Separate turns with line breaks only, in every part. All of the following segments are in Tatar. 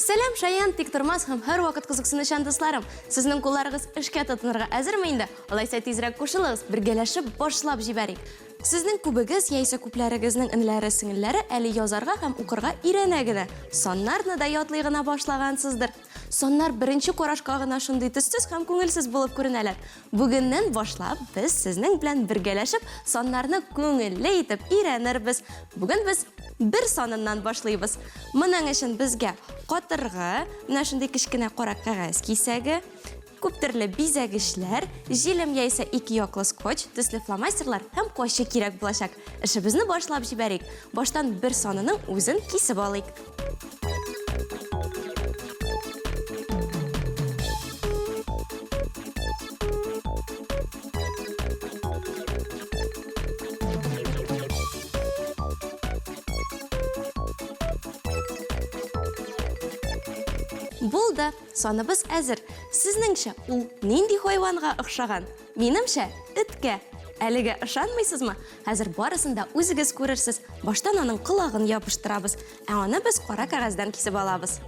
Сәлем Шаян тик тормас һәм һәр вакыт кызыксынучан дусларым. Сезнең кулларыгыз эшкә тотынырга әзерме инде? Алайса тизрәк кушылыгыз, бергәләшеп башлап җибәрик. Сезнең күбегез яисә күпләрегезнең инләре сеңелләре әле язарга һәм укырга өйрәнә генә. Соннарны да ятлый гына башлагансыздыр. Соннар беренче карашка гына шундый төссез һәм күңелсез булып күренәләр. Бүгеннән башлап без сезнең белән бергәләшеп соннарны күңелле итеп өйрәнербез. Бүген без бер саныннан башлыйбыз. Моның өчен безгә катыргы, менә шундый кечкенә кара кәгазь кисәге, күп төрле бизәгечләр, җилем яисә ике яклы скотч, төсле фломастерлар һәм кайчы кирәк булачак. Эшебезне башлап җибәрик. Баштан бер санының үзен кисеп алыйк. Булды, саныбыз әзер. Сезнеңчә, ул нинди хайванга охшаган? Минемчә, эткә. Әлегә ышанмыйсызмы? Хәзер барысын да үзегез күрерсез. Баштан аның кылагын ябыштырабыз, ә аны без кара кәгазьдән кисеп алабыз.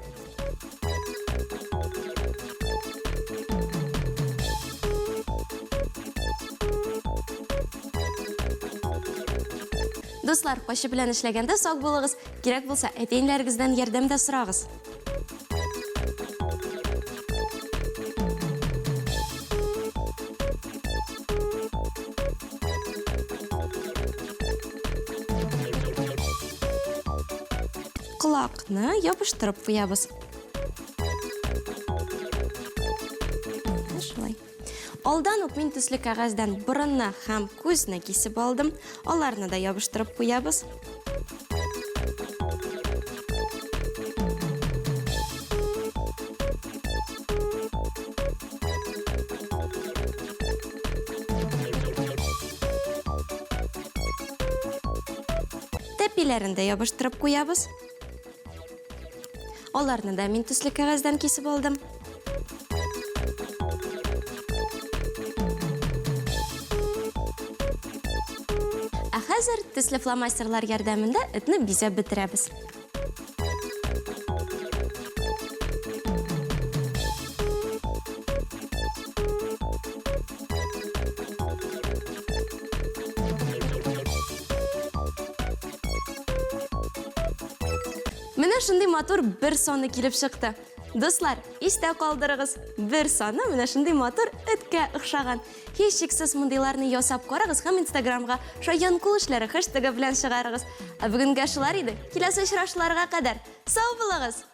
Дуслар, кайчы белән эшләгәндә сак булыгыз. Кирәк булса, әтәйнләрегездән ярдәм дә сорагыз. Кылакны ябыштырып куябыз. Шулай. Алдан ук мин төсле кәгазьдән борынны һәм күзне кисеп алдым. Аларны да ябыштырып куябыз. Тәпиләрен дә ябыштырып куябыз. Аларны да мин төсле кәгазьдән кисеп алдым. Ә хәзер төсле фломастерлар ярдәмендә этне бизәп бетерәбез. Менә шундый матур бер саны килеп чыкты. Дуслар, истә калдырыгыз. Бер саны менә шундый матур эткә охшаган. Һичшиксез мондыйларны ясап карагыз һәм Instagramга Шаян кул эшләре хэштегы белән чыгарыгыз. Ә бүгенгә шулар иде. Киләсе очрашуларга кадәр сау булыгыз.